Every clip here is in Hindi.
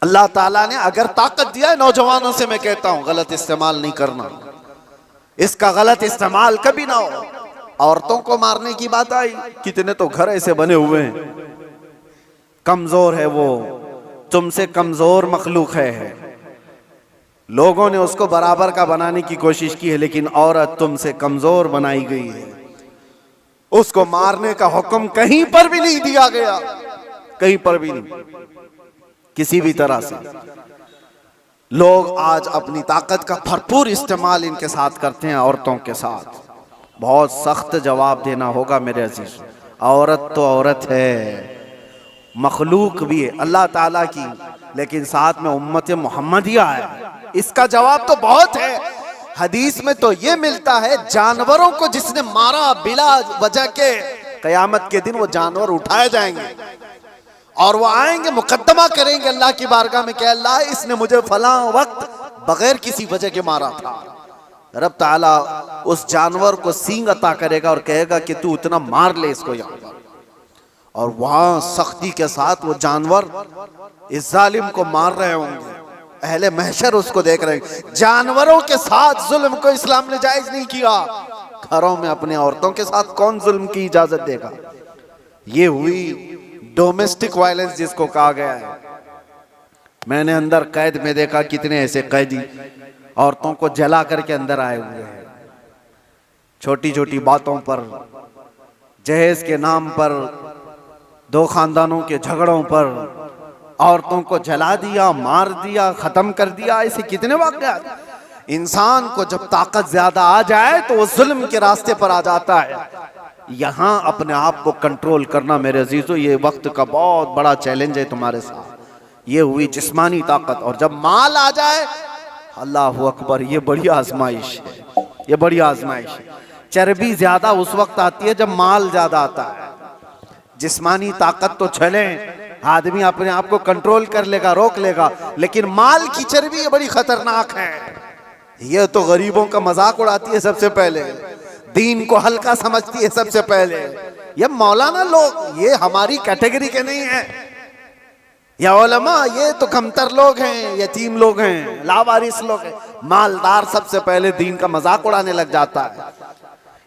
अल्लाह ताला ने अगर ताकत दिया है नौजवानों से, मैं कहता हूं गलत इस्तेमाल नहीं करना, इसका गलत इस्तेमाल कभी ना हो। औरतों को मारने की बात आई, कितने तो घर ऐसे बने हुए हैं, कमजोर है वो, तुमसे कमजोर मखलूक है, लोगों ने उसको बराबर का बनाने की कोशिश की है, लेकिन औरत तुमसे कमजोर बनाई गई है। उसको मारने का हुक्म कहीं पर भी नहीं दिया गया, कहीं पर भी नहीं, किसी भी तरह से। लोग आज अपनी ताकत का भरपूर इस्तेमाल इनके साथ करते हैं, औरतों के साथ। बहुत सख्त जवाब देना होगा मेरे अजीज। औरत तो औरत है, मखलूक भी है अल्लाह ताला की, लेकिन साथ में उम्मत मोहम्मदिया है, इसका जवाब तो बहुत है। हदीस में तो ये मिलता है, जानवरों को जिसने मारा बिला वजह के, कयामत के दिन वो जानवर उठाए जाएंगे और वो आएंगे, मुकद्दमा करेंगे अल्लाह की बारगाह में कि अल्लाह इसने मुझे फलां वक्त बगैर किसी वजह के मारा था। रब ताला उस जानवर को सींग अता करेगा और कहेगा कि तू उतना मार ले इसको यहाँ पर, और वहां सख्ती के साथ वो जानवर इस जालिम को मार रहे होंगे। अहले महशर उसको देख रहे हैं। जानवरों के साथ जुल्म को इस्लाम ने जायज नहीं किया, घरों में अपने औरतों के साथ कौन जुल्म की इजाजत देगा। ये हुई डोमेस्टिक वायलेंस जिसको कहा गया है। मैंने अंदर कैद में देखा कितने ऐसे कैदी औरतों को जला करके अंदर आए हुए हैं, छोटी छोटी बातों पर, जहेज के नाम पर, दो खानदानों के झगड़ों पर औरतों को जला दिया, मार दिया, खत्म कर दिया। ऐसे कितने वाक़यात। इंसान को जब ताकत ज्यादा आ जाए तो वो जुल्म के रास्ते पर आ जाता है। यहां अपने आप को कंट्रोल करना मेरे अजीजों, ये वक्त का बहुत बड़ा चैलेंज है तुम्हारे साथ। ये हुई जिस्मानी ताकत, और जब माल आ जाए, अल्लाह अकबर, ये बड़ी आजमाइश है, ये बड़ी आजमाइश है। चर्बी ज्यादा उस वक्त आती है जब माल ज्यादा आता है। जिस्मानी ताकत तो चले, आदमी अपने आप को कंट्रोल कर लेगा, रोक लेगा, लेकिन माल की चर्बी ये बड़ी खतरनाक है। ये तो गरीबों का मजाक उड़ाती है सबसे पहले, दीन को हल्का समझती है सबसे पहले। ये मौलाना लोग, ये हमारी कैटेगरी के नहीं है, या उलमा, ये तो कमतर लोग हैं, यतीम लोग हैं, लावारिस लोग हैं। मालदार सबसे पहले दीन का मजाक उड़ाने लग जाता है।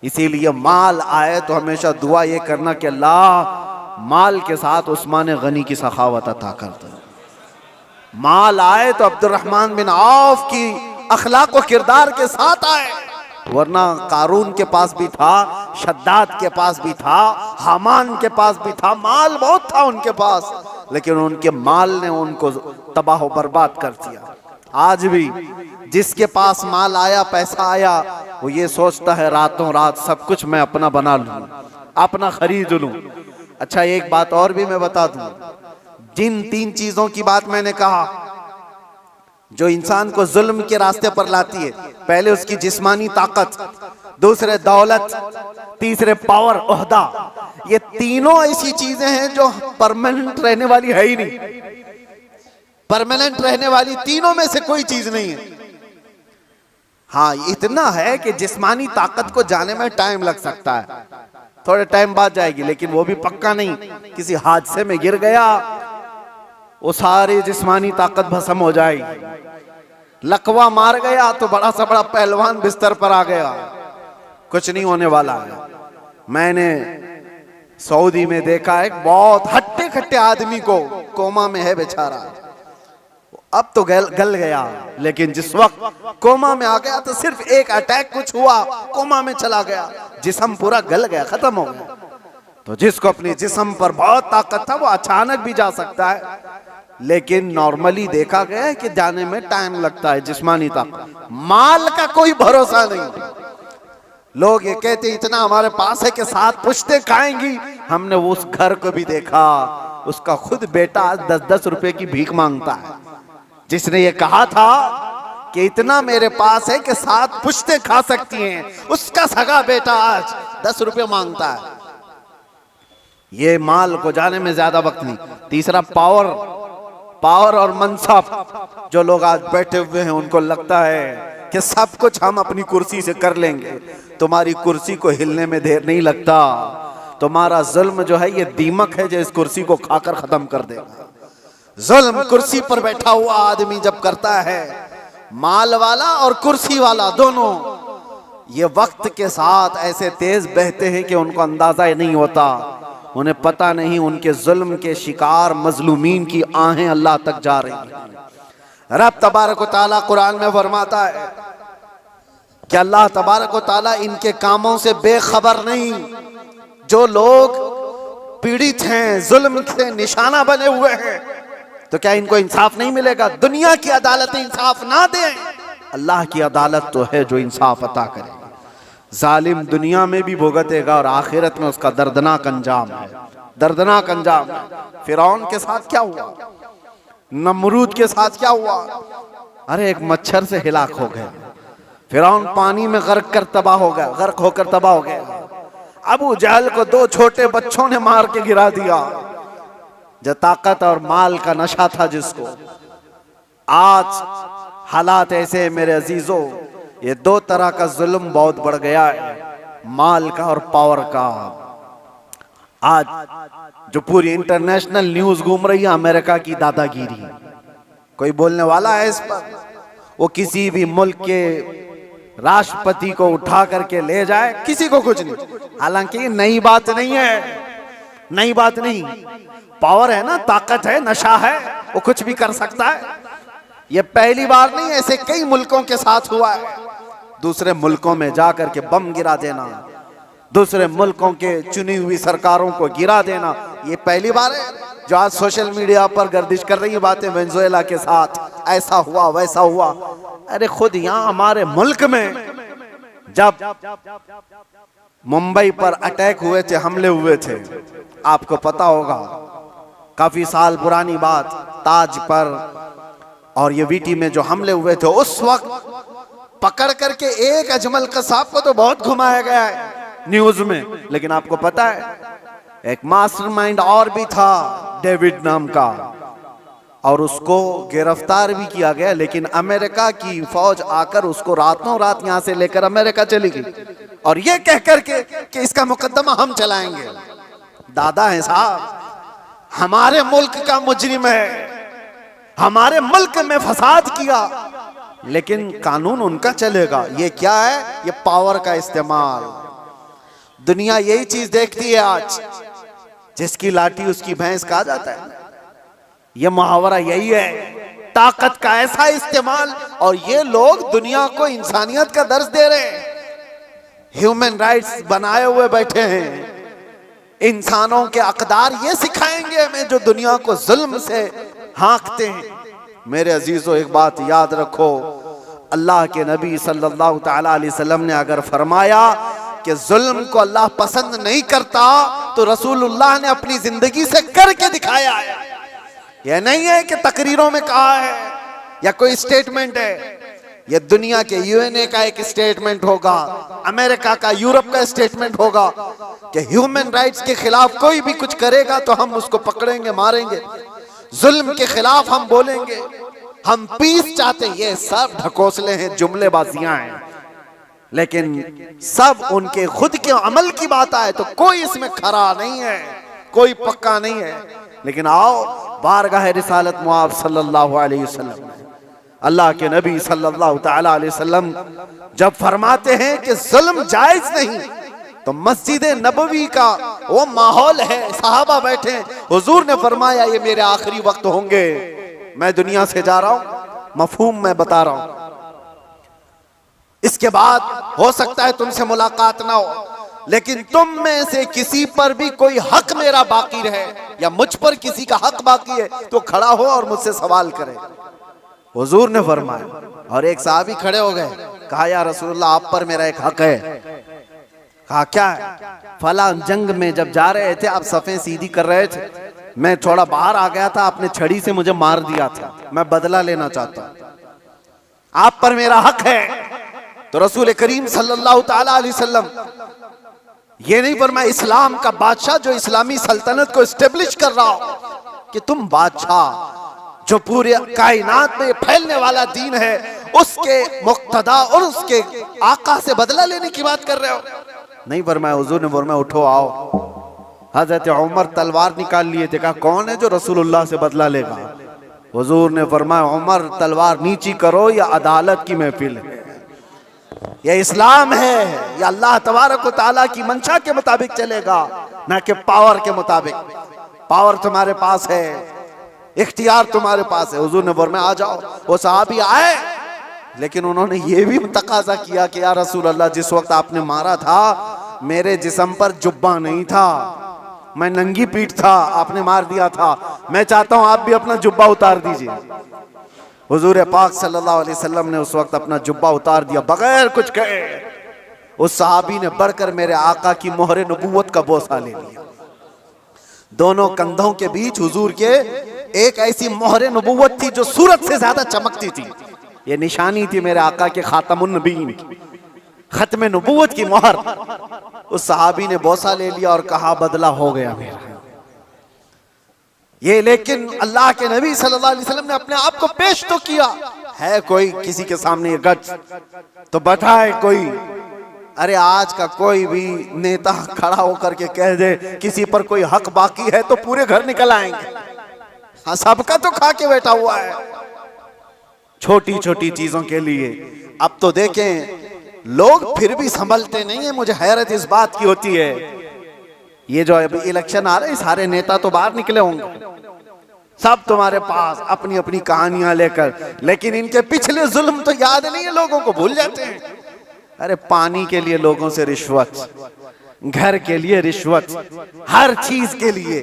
इसीलिए माल आए तो हमेशा दुआ ये करना कि अल्लाह माल के साथ उस्मान गनी की सखावत अता कर दे। माल आए तो अब्दुर्रहमान बिन औफ की अखलाक व किरदार के साथ आए, वरना कारून के पास भी था, शद्दाद के पास भी था, हामान के पास भी था, माल बहुत था उनके पास, लेकिन उनके माल ने उनको तबाह बर्बाद कर दिया। आज भी जिसके पास माल आया, पैसा आया, वो ये सोचता है रातों रात सब कुछ मैं अपना बना लूं, अपना खरीद लूं। अच्छा, एक बात और भी मैं बता दूं, जिन 3 चीजों की बात मैंने कहा जो इंसान को जुल्म के रास्ते पर लाती है, पहले उसकी जिस्मानी ताकत, दूसरे दौलत, तीसरे पावर, ओहदा, ये तीनों ऐसी चीजें हैं जो परमानेंट रहने वाली है ही नहीं। परमानेंट रहने वाली तीनों में से कोई चीज नहीं है। हाँ, इतना है कि जिस्मानी ताकत को जाने में टाइम लग सकता है, थोड़े टाइम बाद जाएगी, लेकिन वो भी पक्का नहीं। किसी हादसे में गिर गया, वो सारी जिस्मानी ताकत भस्म हो जाएगी। लकवा मार गया तो बड़ा सा बड़ा पहलवान बिस्तर पर आ गया, कुछ नहीं होने वाला है। मैंने सऊदी में देखा एक बहुत हट्टे खट्टे आदमी को, कोमा में है बेचारा, अब तो गल गया, लेकिन जिस वक्त कोमा में आ गया तो सिर्फ एक अटैक कुछ हुआ, कोमा में चला गया, जिस्म पूरा गल गया, खत्म हो गया। तो जिसको अपने जिस्म पर बहुत ताकत था वो अचानक भी जा सकता है, लेकिन नॉर्मली देखा गया है कि जाने में टाइम लगता है। जिस्मानी ताकत, माल का कोई भरोसा नहीं। लोग ये कहते इतना हमारे पास है कि 7 पुश्तें खाएंगी। हमने वो उस घर को भी देखा, उसका खुद बेटा आज 10-10 रुपए की भीख मांगता है। जिसने ये कहा था कि इतना मेरे पास है कि 7 पुश्तें खा सकती हैं, उसका सगा बेटा आज 10 रुपए मांगता है। ये माल को जाने में ज्यादा वक्त नहीं। तीसरा पावर और मनसब। जो लोग आज बैठे हुए हैं उनको लगता है कि सब कुछ हम अपनी कुर्सी से कर लेंगे। तुम्हारी कुर्सी को हिलने में देर नहीं लगता। तुम्हारा जुल्म जो है ये दीमक है जो इस कुर्सी को खाकर खत्म कर देगा। जुल्म कुर्सी पर बैठा हुआ आदमी जब करता है, माल वाला और कुर्सी वाला दोनों, ये वक्त के साथ ऐसे तेज बहते हैं कि उनको अंदाजा ही नहीं होता, उन्हें पता नहीं उनके जुल्म के शिकार मजलूमीन की आहें अल्लाह तक जा रही हैं। रब तबारक व तआला कुरान में फरमाता है कि अल्लाह तबारक व तआला इनके कामों से बेखबर नहीं। जो लोग पीड़ित हैं, जुल्म से निशाना बने हुए हैं, तो क्या इनको इंसाफ नहीं मिलेगा? दुनिया की अदालत इंसाफ ना दे, अल्लाह की अदालत तो है जो इंसाफ अता करे। जालिम दुनिया में भी भुगतेगा और आखिरत में उसका दर्दनाक अंजाम है, दर्दनाक अंजाम है। फिरौन के साथ क्या हुआ, नमरूद के साथ क्या हुआ? अरे एक मच्छर से हिलाक हो गए। फिरौन पानी में गर्क कर तबाह हो गया, गर्क होकर तबाह हो गया। अबू जहल को 2 छोटे बच्चों ने मार के गिरा दिया। जो ताकत और माल का नशा था जिसको, आज हालात ऐसे मेरे अजीजों, ये 2 तरह का जुल्म बहुत बढ़ गया है, माल का और पावर का। आज जो पूरी इंटरनेशनल न्यूज घूम रही है अमेरिका की दादागिरी, कोई बोलने वाला है इस पर? वो किसी भी मुल्क के राष्ट्रपति को उठा करके ले जाए, किसी को कुछ नहीं। हालांकि नई बात नहीं है, नई बात नहीं। पावर है ना, ताकत है, नशा है, वो कुछ भी कर सकता है। ये पहली बार नहीं, ऐसे कई मुल्कों के साथ हुआ है। दूसरे मुल्कों में जाकर के बम गिरा देना, दूसरे मुल्कों के चुनी हुई सरकारों को गिरा देना, ये पहली बार है। जो आज सोशल मीडिया पर गर्दिश कर रही है बातें, वेनेजुएला के साथ ऐसा हुआ वैसा हुआ। अरे खुद यहाँ हमारे मुल्क में जब मुंबई पर अटैक हुए थे, हमले हुए थे, आपको पता होगा, काफी साल पुरानी बात, ताज पर और ये वीटी में जो हमले हुए थे, उस वक्त पकड़ करके एक अजमल कसाब को तो बहुत घुमाया गया है न्यूज में, लेकिन आपको पता है एक मास्टरमाइंड और भी था, डेविड नाम का, और उसको गिरफ्तार भी किया गया। लेकिन अमेरिका की फौज आकर उसको रातों रात यहां से लेकर अमेरिका चली गई, और ये कह करके कि इसका मुकदमा हम चलाएंगे। दादा है साहब, हमारे मुल्क का मुजरिम है, हमारे मुल्क में फसाद किया, लेकिन कानून उनका चलेगा। ये क्या है? ये पावर का इस्तेमाल। दुनिया यही चीज देखती है आज, जिसकी लाठी उसकी भैंस कहा जाता है। ये मुहावरा यही है, ताकत का ऐसा इस्तेमाल। और ये लोग दुनिया को इंसानियत का दर्ज दे रहे हैं, ह्यूमन राइट्स बनाए हुए बैठे हैं, इंसानों के अकदार ये सिखाएंगे हमें जो दुनिया को जुल्म से हाँकते हैं। मेरे अजीजों, एक बात याद रखो, अल्लाह के नबी सल्लल्लाहु तआला अलैहि वसल्लम ने अगर फरमाया कि जुल्म को अल्लाह पसंद नहीं करता, तो रसूलुल्लाह ने अपनी जिंदगी से करके दिखाया है। यह नहीं है कि तकरीरों में कहा है या कोई स्टेटमेंट है। यह दुनिया के यूएनए का एक स्टेटमेंट होगा, अमेरिका का, यूरोप का स्टेटमेंट होगा कि ह्यूमन राइट्स के खिलाफ कोई भी कुछ करेगा तो हम उसको पकड़ेंगे, मारेंगे। जुल्म के खिलाफ हम बोलेंगे, हम पीस चाहते हैं। ये सब ढकोसले हैं, जुमलेबाजियां हैं, लेकिन सब उनके खुद के अमल की बात आए तो कोई इसमें खरा नहीं है, कोई पक्का नहीं है। लेकिन आओ, बारगाह रिसालत मुआब सल्लल्लाहु अलैहि वसल्लम, अल्लाह के नबी सल्लल्लाहु तआला अलैहि वसल्लम जब फरमाते हैं कि जुल्म जायज नहीं, तो मस्जिद नबवी का वो माहौल है, सहाबा बैठे हैं, हुजूर ने फरमाया ये मेरे आखिरी वक्त होंगे, मैं दुनिया से जा रहा हूं, मफहूम मैं बता रहा हूं, इसके बाद हो सकता है तुमसे मुलाकात ना हो, लेकिन तुम में से किसी पर भी कोई हक मेरा बाकी रहे या मुझ पर किसी का हक बाकी है तो खड़ा हो और मुझसे सवाल करे। हुजूर ने फरमाया, और एक साहबी खड़े हो गए, कहा या रसूलुल्लाह आप पर मेरा एक हक है। कहा क्या है? फला जंग में जब जा रहे थे, आप सफ़ें सीधी कर रहे थे, मैं थोड़ा बाहर आ गया था, आपने छड़ी से मुझे मार दिया था, मैं बदला लेना चाहता हूं, आप पर मेरा हक है। तो रसूल करीम सल्लल्लाहु तआला अलैहि वसल्लम ये नहीं फरमाया इस्लाम का बादशाह जो इस्लामी सल्तनत को एस्टेब्लिश कर रहा हो कि तुम बादशाह जो पूरे कायनात में फैलने वाला दीन है उसके मुक्तदा और उसके आका से बदला लेने की बात कर रहे हो। नहीं फरमाया, हुजूर ने फरमाया उठो आओ। हजरत उमर तलवार निकाल लिए थे, कहा कौन है जो रसूलुल्लाह से बदला लेगा? हुजूर ने फरमाया, उमर तलवार नीची करो, या अदालत की महफिल है, यह इस्लाम है, यह अल्लाह तबारक व तआला की मंशा के मुताबिक चलेगा, ना कि पावर के मुताबिक। पावर तुम्हारे पास है, इख्तियार तुम्हारे पास है। हुजूर ने फरमाया आ जाओ। वो सहाबी आए, लेकिन उन्होंने ये भी तकाजा किया कि या रसूल अल्लाह, जिस वक्त आपने मारा था मेरे जिस्म पर जुब्बा नहीं था, मैं नंगी पीठ था, आपने मार दिया था, मैं चाहता हूं आप भी अपना जुब्बा उतार दीजिए। हुजूर पाक सल्लल्लाहु अलैहि वसल्लम ने उस वक्त अपना जुब्बा उतार दिया बगैर कुछ कहे। उस सहाबी ने बढ़कर मेरे आका की मोहरे नबूवत का बोसा ले लिया। दोनों कंधों के बीच हुजूर के एक ऐसी मोहरे नबूवत थी जो सूरज से ज्यादा चमकती थी। ये निशानी थी मेरे आका के खातमुन नबीन की, खत्म नबूवत की मोहर। उस सहाबी ने बोसा ले लिया और कहा बदला हो गया मेरा ये। लेकिन अल्लाह के नबी सल्लल्लाहु अलैहि वसल्लम ने अपने आप को पेश तो किया है। कोई किसी के सामने ये गच तो बताए कोई। अरे आज का कोई भी नेता खड़ा होकर के कह दे किसी पर कोई हक बाकी है तो पूरे घर निकल आएंगे। हाँ, सबका तो खा के बैठा हुआ है छोटी छोटी चीजों के लिए। अब तो देखें लोग फिर भी संभलते नहीं है। मुझे हैरत इस बात की होती है, ये जो अभी इलेक्शन आ रहे हैं, सारे नेता तो बाहर निकले होंगे, सब तुम्हारे पास अपनी अपनी कहानियां लेकर, लेकिन इनके पिछले जुल्म तो याद नहीं है, लोगों को भूल जाते हैं। अरे पानी के लिए लोगों से रिश्वत, घर के लिए रिश्वत, हर चीज के लिए।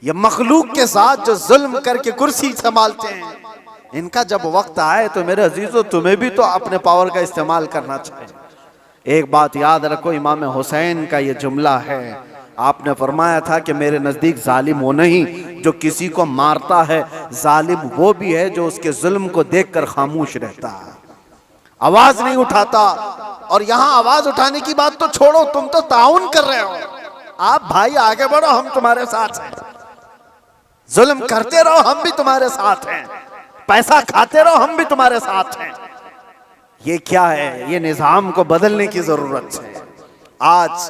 ये मखलूक के साथ जो जुल्म करके कुर्सी संभालते हैं, इनका जब वक्त आए तो मेरे अजीजों तुम्हें भी तो अपने पावर का इस्तेमाल करना चाहिए। एक बात याद रखो, इमाम हुसैन का ये जुमला है, आपने फरमाया था कि मेरे नजदीक जालिम वो नहीं जो किसी को मारता है, जालिम वो भी है जो उसके जुल्म को देखकर खामोश रहता है, आवाज नहीं उठाता। और यहां आवाज उठाने की बात तो छोड़ो, तुम तो ताउन कर रहे हो। आप भाई आगे बढ़ो, हम तुम्हारे साथ हैं। जुल्म करते रहो, हम भी तुम्हारे साथ हैं। पैसा खाते रहो, हम भी तुम्हारे साथ हैं। ये क्या है? ये निजाम को बदलने की जरूरत है। आज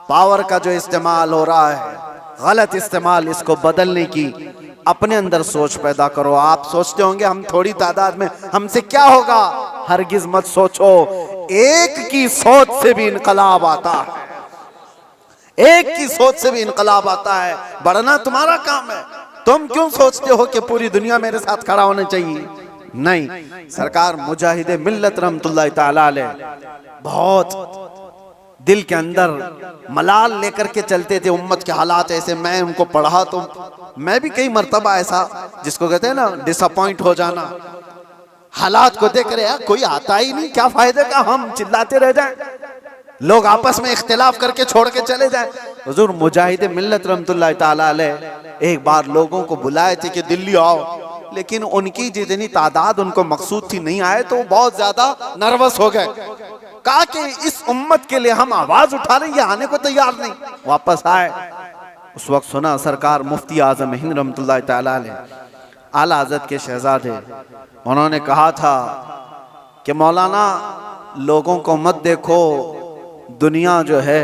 पावर का जो इस्तेमाल हो रहा है, गलत इस्तेमाल, इसको बदलने की अपने अंदर सोच पैदा करो। आप सोचते होंगे हम थोड़ी तादाद में, हमसे क्या होगा? हरगिज मत सोचो। एक की सोच से भी इनकलाब आता है, एक की सोच से भी इनकलाब आता है। बढ़ना तुम्हारा काम है। तुम क्यों सोचते हो कि पूरी दुनिया मेरे साथ खड़ा होना चाहिए? नहीं, सरकार मुजाहिदे मिल्लत रहमतुल्लाह तआला अलैह बहुत दिल के अंदर मलाल लेकर के चलते थे। उम्मत के हालात ऐसे, मैं उनको पढ़ा तो मैं भी कई मर्तबा ऐसा, जिसको कहते हैं ना डिसअपॉइंट हो जाना, हालात को देख रहे हैं कोई आता ही नहीं, क्या फायदे का हम चिल्लाते रह जाएं, लोग आपस में इख्तिलाफ करके छोड़ के चले जाएं। हुजूर मुजाहिद मिल्लत रहमतुल्लाह ताला अलैह एक बार लोगों को बुलाए थे कि दिल्ली आओ, लेकिन उनकी जितनी तादाद उनको मकसूद थी नहीं आए, तो बहुत ज्यादा नर्वस हो गए। कहा कि इस उम्मत के लिए हम आवाज उठा रहे हैं, ये आने को तैयार नहीं। वापस आए, उस वक्त सुना सरकार मुफ्ती आजम हिंद रहमतुल्लाह ताला अलैह आला हज़रत के शहजादे, उन्होंने कहा था कि मौलाना लोगों को मत देखो, दुनिया जो है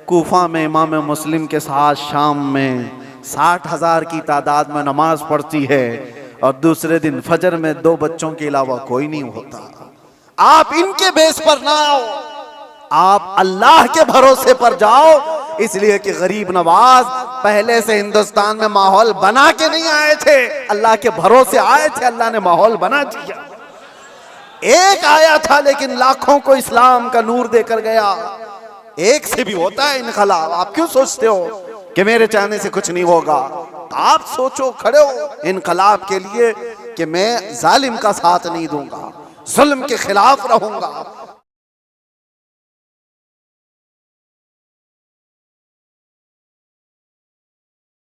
कूफा में इमाम मुस्लिम के साथ शाम में 60,000 की तादाद में नमाज पढ़ती है और दूसरे दिन फजर में 2 बच्चों के अलावा कोई नहीं होता। आप इनके बेस पर ना आओ, आप अल्लाह के भरोसे पर जाओ। इसलिए कि गरीब नवाज पहले से हिंदुस्तान में माहौल बना के नहीं आए थे, अल्लाह के भरोसे आए थे, अल्लाह ने माहौल बना दिया। एक आया था लेकिन लाखों को इस्लाम का नूर देकर गया। एक से भी होता है इनकलाब। आप क्यों सोचते हो कि मेरे चाहने से कुछ नहीं होगा? आप सोचो, खड़े हो इनकलाब के लिए कि मैं जालिम का साथ नहीं दूंगा, जुल्म के खिलाफ रहूंगा,